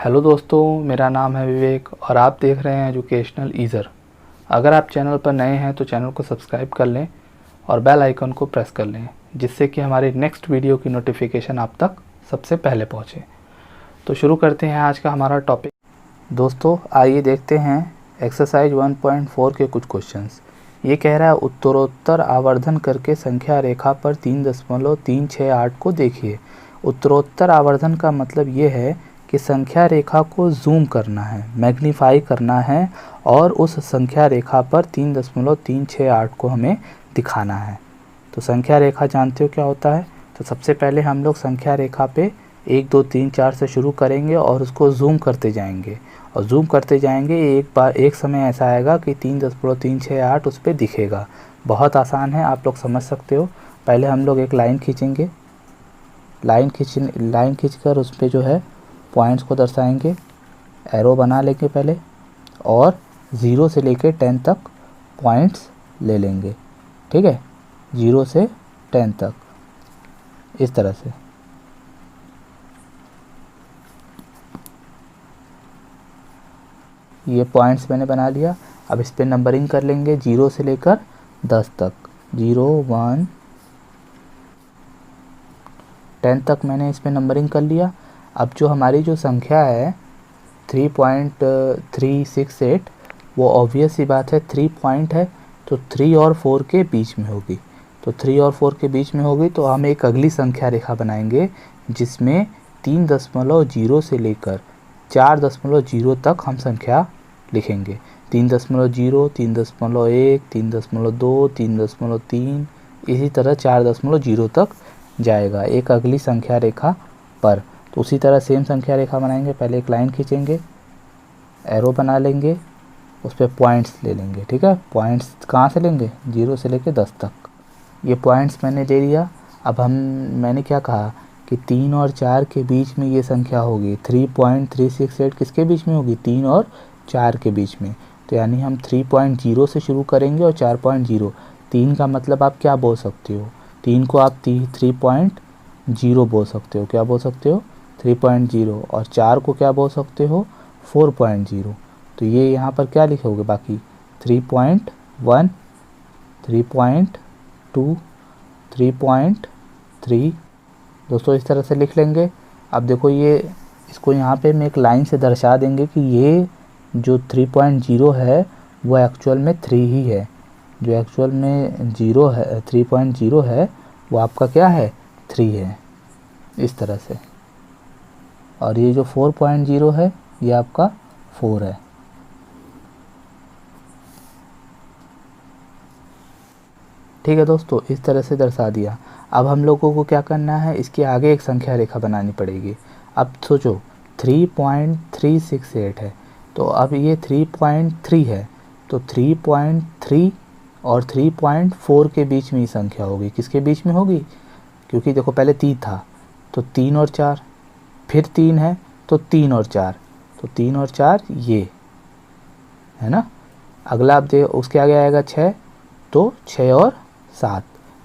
Hello दोस्तों, मेरा नाम है विवेक और आप देख रहे हैं एजुकेशनल ईज़र। अगर आप चैनल पर नए हैं तो चैनल को सब्सक्राइब कर लें और बेल आइकन को प्रेस कर लें, जिससे कि हमारी नेक्स्ट वीडियो की नोटिफिकेशन आप तक सबसे पहले पहुंचे। तो शुरू करते हैं आज का हमारा टॉपिक। दोस्तों आइए देखते हैं एक्सरसाइज 1.4 के कुछ क्वेश्चंस। ये कह रहा है उत्तरोत्तर आवर्धन करके संख्या रेखा पर 3.368 को देखिए। उत्तरोत्तर आवर्धन का मतलब ये है कि संख्या रेखा को जूम करना है, मैग्नीफाई करना है और उस संख्या रेखा पर 3.368 को हमें दिखाना है। तो संख्या रेखा जानते हो क्या होता है। तो सबसे पहले हम लोग संख्या रेखा पे 1 2 3 4 से शुरू करेंगे और उसको जूम करते जाएंगे और जूम करते जाएंगे। एक समय ऐसा आएगा कि 3.368 उस पर दिखेगा। बहुत आसान है, आप लोग समझ सकते हो। पहले हम लोग एक लाइन खींचेंगे, लाइन खींचकर उस पर जो है पॉइंट्स को दर्शाएंगे, एरो बना लेंगे पहले और 0 से लेकर 10 तक पॉइंट्स ले लेंगे। ठीक है, 0 से 10 तक इस तरह से। ये पॉइंट्स मैंने बना लिया। अब इस पे नंबरिंग कर लेंगे 0 से लेकर 10 तक। 0 1 10 तक मैंने इस पे नंबरिंग कर लिया। अब जो हमारी जो संख्या है 3.368, वो ऑब्वियस सी बात है 3 पॉइंट है तो 3 और 4 के बीच में होगी। तो 3 और 4 के बीच में होगी तो हम एक अगली संख्या रेखा बनाएंगे जिसमें 3.0 से लेकर 4.0 तक हम संख्या लिखेंगे। 3.0, 3.1, 3.2, 3.3, इसी तरह 4.0 तक जाएगा एक अगली संख्या रेखा पर। तो उसी तरह सेम संख्या रेखा बनाएंगे। पहले एक लाइन खींचेंगे, एरो बना लेंगे, उस पर पॉइंट्स ले लेंगे। ठीक है, पॉइंट्स कहाँ से लेंगे, 0 से लेकर 10 तक। ये पॉइंट्स मैंने ले लिया। अब मैंने क्या कहा कि 3 और 4 के बीच में ये संख्या होगी। 3.368 किसके बीच में होगी, 3 और 4 के बीच में। तो यानी हम 3.0 से शुरू करेंगे और 4.0। 3 का मतलब आप क्या बोल सकते हो, 3 को आप 3.0 बोल सकते हो। क्या बोल सकते हो, 3.0। और 4 को क्या बोल सकते हो, 4.0। तो ये यहाँ पर क्या लिखोगे बाकी 3.1, 3.2, 3.3। दोस्तों इस तरह से लिख लेंगे। अब देखो ये इसको यहाँ पे हम एक लाइन से दर्शा देंगे कि ये जो 3.0 है वो एक्चुअल में 3 ही है। जो एक्चुअल में 0 है, 3.0 है, वो आपका क्या है, 3 है, इस तरह से। और ये जो 4.0 है ये आपका 4 है। ठीक है दोस्तों, इस तरह से दर्शा दिया। अब हम लोगों को क्या करना है, इसके आगे एक संख्या रेखा बनानी पड़ेगी। अब सोचो 3.368 है तो अब ये 3.3 है तो 3.3 और 3.4 के बीच में ही संख्या होगी। किसके बीच में होगी, क्योंकि देखो पहले 3 था तो 3 और 4, फिर 3 है तो 3 और 4, तो 3 और 4 ये है ना। अगला आप उसके आगे आएगा 6 तो 6 और 7,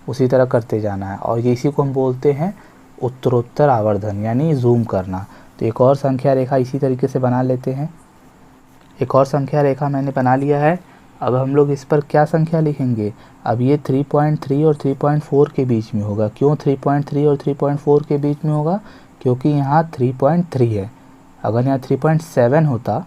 उसी तरह करते जाना है। और ये इसी को हम बोलते हैं उत्तरोत्तर आवर्धन, यानी जूम करना। तो एक और संख्या रेखा इसी तरीके से बना लेते हैं। एक और संख्या रेखा मैंने बना लिया है। अब हम लोग इस पर क्या संख्या लिखेंगे, अब ये 3.3 और 3.4 के बीच में होगा। क्यों 3.3 और 3.4 के बीच में होगा, क्योंकि यहाँ 3.3 है। अगर यहाँ 3.7 होता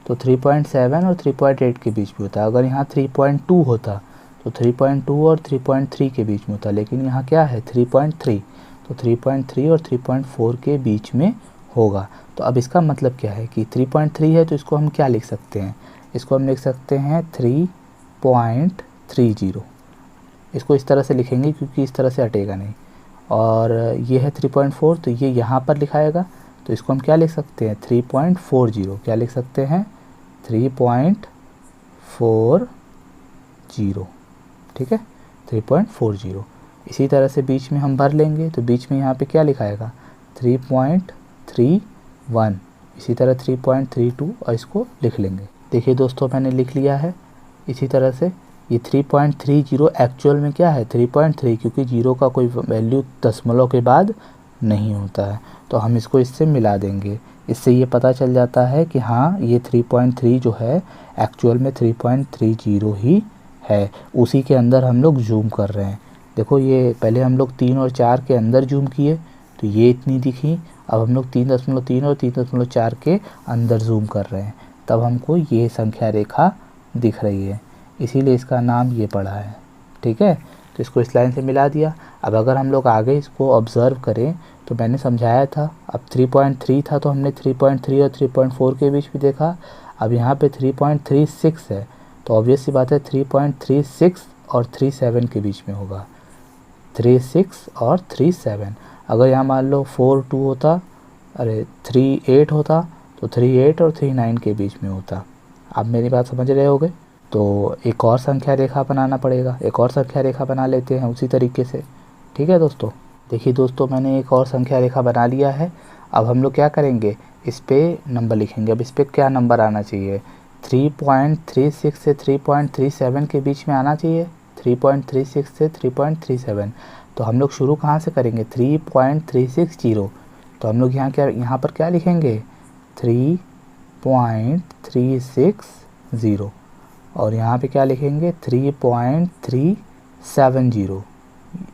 तो 3.7 और 3.8 के बीच में होता। अगर यहाँ 3.2 होता तो 3.2 और 3.3 के बीच में होता। लेकिन यहाँ क्या है 3.3, तो 3.3 और 3.4 के बीच में होगा। तो अब इसका मतलब क्या है कि 3.3 है तो इसको हम क्या लिख सकते हैं, इसको हम लिख सकते हैं 3.30। इसको इस तरह से लिखेंगे क्योंकि इस तरह से हटेगा नहीं। और ये है 3.4 तो ये यहाँ पर लिखाएगा, तो इसको हम क्या लिख सकते हैं 3.40। क्या लिख सकते हैं 3.40। ठीक है, 3.40। इसी तरह से बीच में हम भर लेंगे तो बीच में यहाँ पे क्या लिखाएगा 3.31। इसी तरह 3.32 और इसको लिख लेंगे। देखिए दोस्तों मैंने लिख लिया है। इसी तरह से ये 3.30 एक्चुअल में क्या है 3.3, क्योंकि 0 का कोई वैल्यू दशमलव के बाद नहीं होता है। तो हम इसको इससे मिला देंगे। इससे ये पता चल जाता है कि हाँ ये 3.3 जो है एक्चुअल में 3.30 ही है, उसी के अंदर हम लोग जूम कर रहे हैं। देखो ये पहले हम लोग 3 और 4 के अंदर जूम किए तो ये इतनी दिखी, अब हम लोग 3.3 और 3.4 के अंदर जूम कर रहे हैं, तब हमको ये संख्या रेखा दिख रही है, इसीलिए इसका नाम ये पड़ा है। ठीक है, तो इसको इस लाइन से मिला दिया। अब अगर हम लोग आगे इसको ऑब्ज़र्व करें तो मैंने समझाया था, अब 3.3 था तो हमने 3.3 और 3.4 के बीच में देखा। अब यहाँ पे 3.36 है तो ऑब्वियस सी बात है 3.36 और 37 के बीच में होगा, 36 और 37। अगर यहाँ मान लो 42 होता, अरे 38 होता तो 38 और 39 के बीच में होता। आप मेरी बात समझ रहे होगे। तो एक और संख्या रेखा बनाना पड़ेगा, एक और संख्या रेखा बना लेते हैं उसी तरीके से। ठीक है दोस्तों, देखिए दोस्तों मैंने एक और संख्या रेखा बना लिया है। अब हम लोग क्या करेंगे, इस पे नंबर लिखेंगे। अब इस पे क्या नंबर आना चाहिए, 3.36 से 3.37 के बीच में आना चाहिए, 3.36 से 3.37। तो हम लोग शुरू कहाँ से करेंगे, 3.360। तो हम लोग यहाँ पर क्या लिखेंगे, 3.360 और यहाँ पे क्या लिखेंगे 3.370।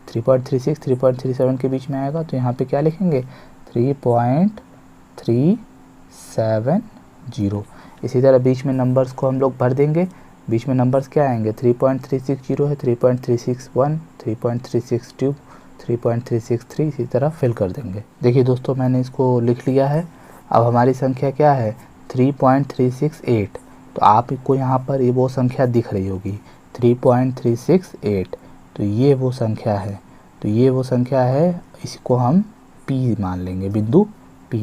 3.36 3.37 के बीच में आएगा तो यहाँ पे क्या लिखेंगे 3.370। इसी तरह बीच में नंबर्स को हम लोग भर देंगे। बीच में नंबर्स क्या आएंगे, 3.360 है, 3.361, 3.362, 3.363, इसी तरह फिल कर देंगे। देखिए दोस्तों मैंने इसको लिख लिया है। अब हमारी संख्या क्या है 3.368। तो आपको यहाँ पर ये वो संख्या दिख रही होगी 3.368, तो ये वो संख्या है, तो ये वो संख्या है, इसको हम P मान लेंगे, बिंदु P।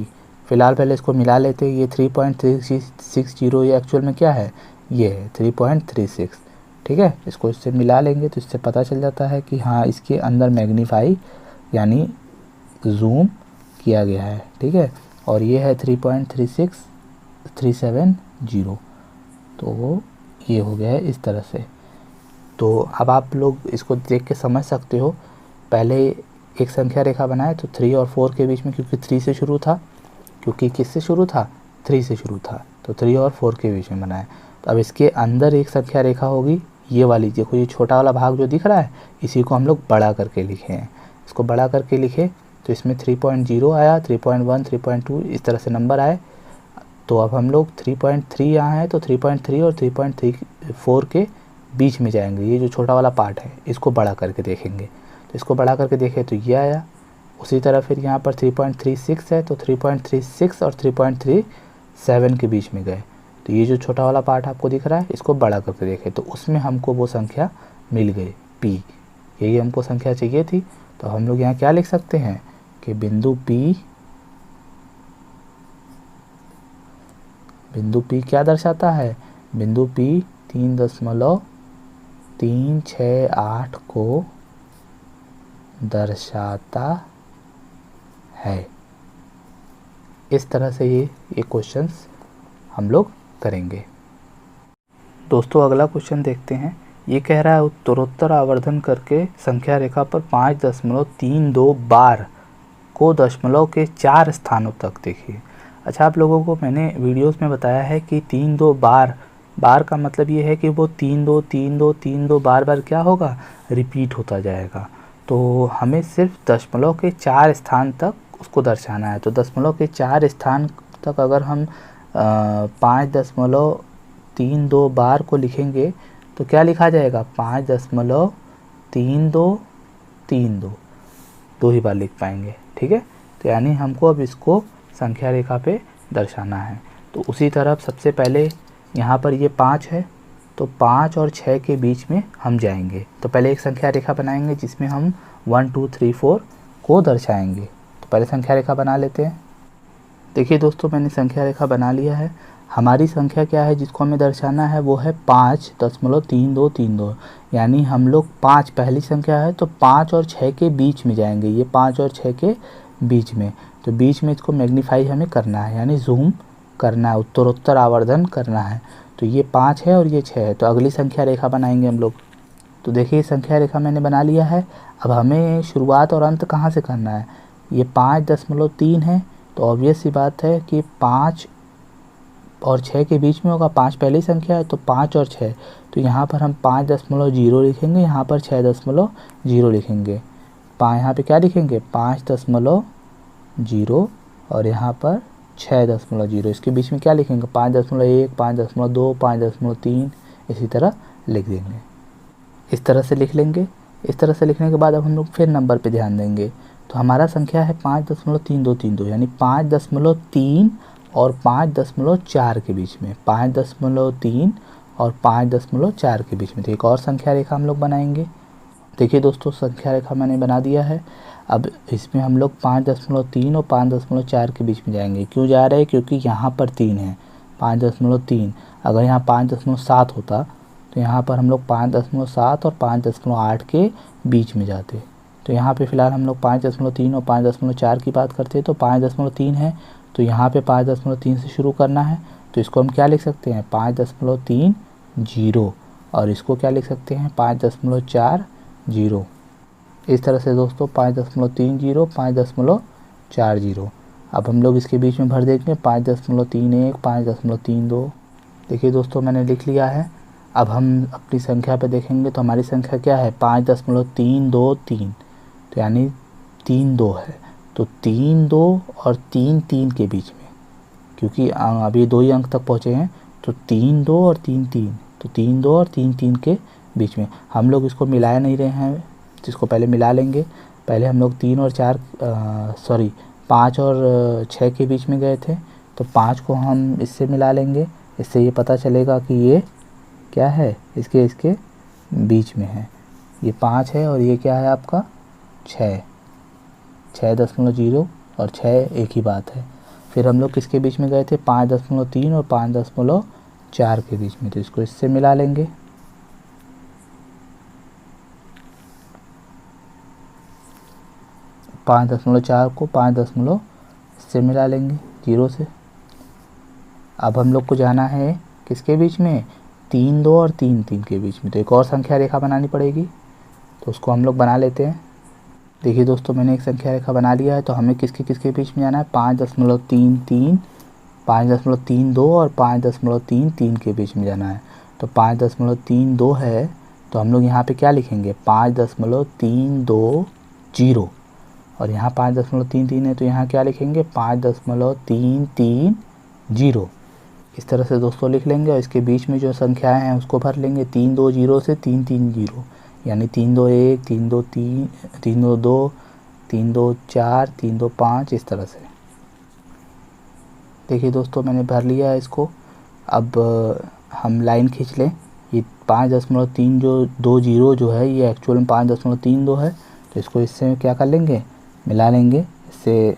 फिलहाल पहले इसको मिला लेते हैं। ये 3.360 ये एक्चुअल में क्या है, ये है 3.36। ठीक है, इसको इससे मिला लेंगे तो इससे पता चल जाता है कि हाँ इसके अंदर मैग्नीफाई यानी जूम किया गया है। ठीक है, और ये है 3.36370। तो ये हो गया है इस तरह से। तो अब आप लोग इसको देख के समझ सकते हो। पहले एक संख्या रेखा बनाए तो 3 और 4 के बीच में, क्योंकि 3 से शुरू था, क्योंकि किससे शुरू था 3 से शुरू था, तो 3 और 4 के बीच में बनाए। तो अब इसके अंदर एक संख्या रेखा होगी, ये वाली। देखो ये छोटा वाला भाग जो दिख रहा है इसी को हम लोग बड़ा करके लिखे हैं। इसको बड़ा करके लिखे तो इसमें 3.0 आया, 3.1, 3.2 इस तरह से नंबर आए। तो अब हम लोग 3.3 यहाँ है तो 3.3 और 3.34 के बीच में जाएंगे। ये जो छोटा वाला पार्ट है इसको बड़ा करके देखेंगे, तो इसको बड़ा करके देखें तो ये आया। उसी तरह फिर यहाँ पर 3.36 है तो 3.36 और 3.37 के बीच में गए, तो ये जो छोटा वाला पार्ट आपको दिख रहा है इसको बड़ा करके देखें तो उसमें हमको वो संख्या मिल गई P। यही हमको संख्या चाहिए थी। तो हम लोग यहाँ क्या लिख सकते हैं कि बिंदु P क्या दर्शाता है, बिंदु P 3.368 को दर्शाता है। इस तरह से ये क्वेश्चंस हम लोग करेंगे। दोस्तों अगला क्वेश्चन देखते हैं। ये कह रहा है उत्तरोत्तर आवर्धन करके संख्या रेखा पर 5.32 बार को दशमलव के 4 स्थानों तक देखिए। अच्छा, आप लोगों को मैंने वीडियोस में बताया है कि 3-2 बार का मतलब ये है कि वो 3-2 3-2 3-2 बार क्या होगा, रिपीट होता जाएगा। तो हमें सिर्फ दशमलव के 4 स्थान तक उसको दर्शाना है। तो दशमलव के 4 स्थान तक अगर हम 5.32 बार को लिखेंगे तो क्या लिखा जाएगा, 5.3232, 2 ही बार लिख पाएंगे। ठीक है, तो यानी हमको अब इसको संख्या रेखा पे दर्शाना है। तो उसी तरह सबसे पहले यहाँ पर ये 5 है तो 5 और 6 के बीच में हम जाएंगे। तो पहले एक संख्या रेखा बनाएंगे जिसमें हम 1 2 3 4 को दर्शाएंगे। तो पहले संख्या रेखा बना लेते हैं। देखिए दोस्तों मैंने संख्या रेखा बना लिया है। हमारी संख्या क्या है जिसको हमें दर्शाना है, वो है 5.3232, यानी हम लोग 5 पहली संख्या है तो 5 और 6 के बीच में जाएंगे। ये 5 और 6 के बीच में, तो बीच में इसको मैग्नीफाई हमें करना है यानी जूम करना है, उत्तरोत्तर आवर्धन करना है। तो ये 5 है और ये 6 है, तो अगली संख्या रेखा बनाएंगे हम लोग। तो देखिए संख्या रेखा मैंने बना लिया है। अब हमें शुरुआत और अंत कहाँ से करना है, ये 5.3 है तो ऑब्वियस सी बात है कि 5 और 6 के बीच में होगा। 5 पहली संख्या है तो 5 और 6, तो यहाँ पर हम 5.0 लिखेंगे, यहाँ पर 6.0 लिखेंगे। यहाँ पे क्या लिखेंगे 5.0 और यहाँ पर 6.0। इसके बीच में क्या लिखेंगे 5.1, 5.2, 5.3, इसी तरह लिख देंगे। इस तरह से लिख लेंगे। इस तरह से लिखने के बाद अब हम लोग फिर नंबर पे ध्यान देंगे। तो हमारा संख्या है 5.3232, यानी 5.3 और 5.4 के बीच में, 5.3 और 5.4 के बीच में। तो एक और संख्या रेखा हम लोग बनाएंगे। देखिए दोस्तों, संख्या रेखा मैंने बना दिया है। अब इसमें हम लोग 5.3 और 5.4 के बीच में जाएंगे। क्यों जा रहे हैं? क्योंकि यहाँ पर 3 है, 5.3। अगर यहाँ 5.7 होता तो यहाँ पर हम लोग 5.7 और 5.8 के बीच में जाते। तो यहाँ पे फ़िलहाल हम लोग 5.3 और 5.4 की बात करते हैं। तो 5.3 है तो यहाँ पे 5.3 से शुरू करना है। तो इसको हम क्या लिख सकते हैं 5.30, और इसको क्या लिख सकते हैं 5.40। इस तरह से दोस्तों 5.30, 5.40। अब हम लोग इसके बीच में भर देंगे 5.31, 5.32। देखिए दोस्तों, मैंने लिख लिया है। अब हम अपनी संख्या पे देखेंगे तो हमारी संख्या क्या है 5.323, तो यानी 3 2 है। तो 3 2 और 3 3 के बीच में, क्योंकि अभी 2 ही अंक तक पहुँचे हैं, तो 3 2 और 3 3, तो 3 2 और 3 3 के बीच में। हम लोग इसको मिला नहीं रहे हैं, जिसको पहले मिला लेंगे। पहले हम लोग 5 और 6 के बीच में गए थे, तो 5 को हम इससे मिला लेंगे। इससे ये पता चलेगा कि ये क्या है, इसके बीच में है। ये 5 है और ये क्या है आपका 6.0 और 6 एक ही बात है। फिर हम लोग किसके बीच में गए थे 5.3 और 5.4 के बीच में, तो इसको इससे मिला लेंगे। पाँच दशमलव 4 को 5 से मिला लेंगे 0 से। अब हम लोग को जाना है किसके बीच में 3 2 और 3 3 के बीच में। तो एक और संख्या रेखा बनानी पड़ेगी, तो उसको हम लोग बना लेते हैं। देखिए दोस्तों, मैंने एक संख्या रेखा बना लिया है। तो हमें किसके बीच में जाना है 5.33, 5.32 और 5.33 के बीच में जाना है। तो 5.32 है तो हम लोग यहाँ पे क्या लिखेंगे 5.320, और यहाँ 5.33 है तो यहाँ क्या लिखेंगे 5.330। इस तरह से दोस्तों लिख लेंगे। और इसके बीच में जो संख्याएं हैं उसको भर लेंगे 320 से 330, यानी 321, 323, 322, 324, 325, इस तरह से। देखिए दोस्तों, मैंने भर लिया है इसको। अब हम लाइन खींच लें। ये 5.320 जो है ये एक्चुअल में 5.32 है। तो इसको इससे क्या कर लेंगे मिला लेंगे। इससे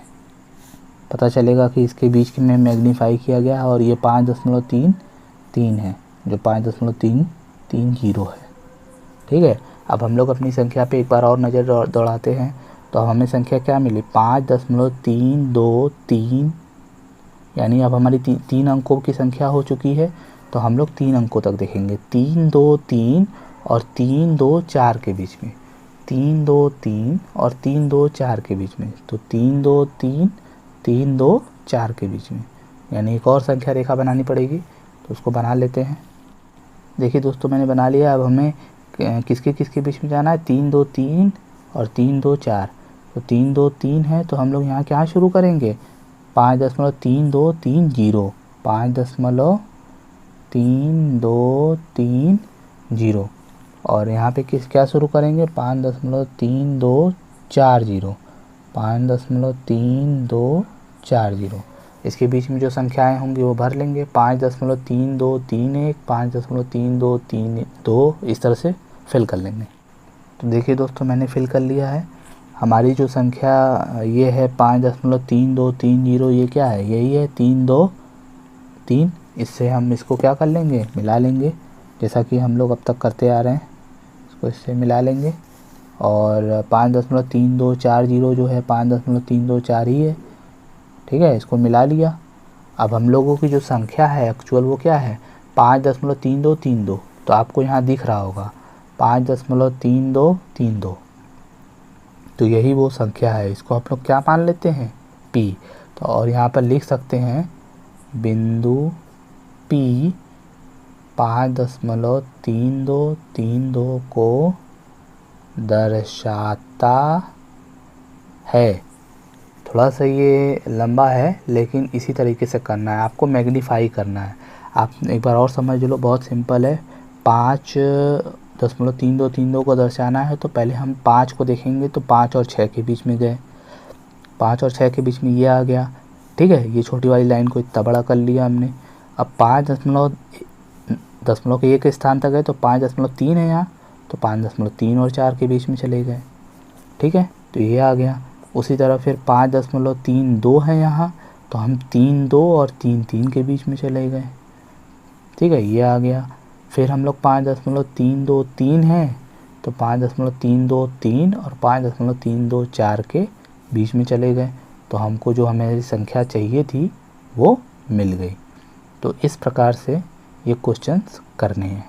पता चलेगा कि इसके बीच में मैग्नीफाई किया गया है और ये 5.33 है, जो 5.330 है। ठीक है। अब हम लोग अपनी संख्या पे एक बार और नज़र दौड़ाते हैं। तो हमें संख्या क्या मिली 5.323, यानी अब हमारी 3 अंकों की संख्या हो चुकी है। तो हम लोग 3 अंकों तक देखेंगे, 3 2 3 और 3 2 4 के बीच में, 3 2 3 और 3 2 4 के बीच में। तो 3 2 3, 3 2 4 के बीच में, यानी एक और संख्या रेखा बनानी पड़ेगी। तो उसको बना लेते हैं। देखिए दोस्तों, मैंने बना लिया। अब हमें किसके बीच में जाना है 3 2 3 और 3 2 4। तो 3 2 3 है तो हम लोग यहाँ क्या शुरू करेंगे 5.3230, 5.3230, और यहाँ पे क्या शुरू करेंगे 5.3240, 5.3240। इसके बीच में जो संख्याएं होंगी वो भर लेंगे 5.3231, 5.3232, इस तरह से फिल कर लेंगे। तो देखिए दोस्तों, मैंने फिल कर लिया है। हमारी जो संख्या ये है 5.3230, ये क्या है यही है 3 2 3। इससे हम इसको क्या कर लेंगे मिला लेंगे, जैसा कि हम लोग अब तक करते आ रहे हैं। इसको इससे मिला लेंगे और 5.3240 जो है 5.324 ही है। ठीक है, इसको मिला लिया। अब हम लोगों की जो संख्या है एक्चुअल वो क्या है 5.3232। तो आपको यहाँ दिख रहा होगा 5.3232, तो यही वो संख्या है। इसको आप लोग क्या मान लेते हैं P। तो और यहाँ पर लिख सकते हैं बिंदु P 5.3232 को दर्शाता है। थोड़ा सा ये लंबा है, लेकिन इसी तरीके से करना है, आपको मैग्नीफाई करना है। आप एक बार और समझ लो, बहुत सिंपल है। 5.3232 को दर्शाना है तो पहले हम 5 को देखेंगे तो 5 और 6 के बीच में गए, 5 और 6 के बीच में ये आ गया, ठीक है। ये छोटी वाली लाइन को इतना बड़ा कर लिया हमने। अब 5 के एक स्थान तक गए तो 5.3 है यहाँ, तो 5.3 और 4 के बीच में चले गए, ठीक है, तो ये आ गया। उसी तरह फिर 5.32 है यहाँ, तो हम 3.2 और 3.3 के बीच में चले गए, ठीक है, ये आ गया। फिर हम लोग 5.323 है, तो 5.323 और 5.324 के बीच में चले गए, तो हमको जो हमें संख्या चाहिए थी वो मिल गई। तो इस प्रकार से ये क्वेश्चंस करने हैं।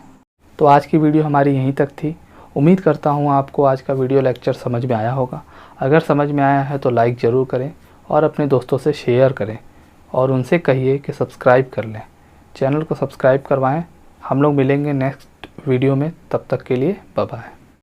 तो आज की वीडियो हमारी यहीं तक थी। उम्मीद करता हूँ आपको आज का वीडियो लेक्चर समझ में आया होगा। अगर समझ में आया है तो लाइक ज़रूर करें और अपने दोस्तों से शेयर करें और उनसे कहिए कि सब्सक्राइब कर लें, चैनल को सब्सक्राइब करवाएं। हम लोग मिलेंगे नेक्स्ट वीडियो में, तब तक के लिए बाय बाय।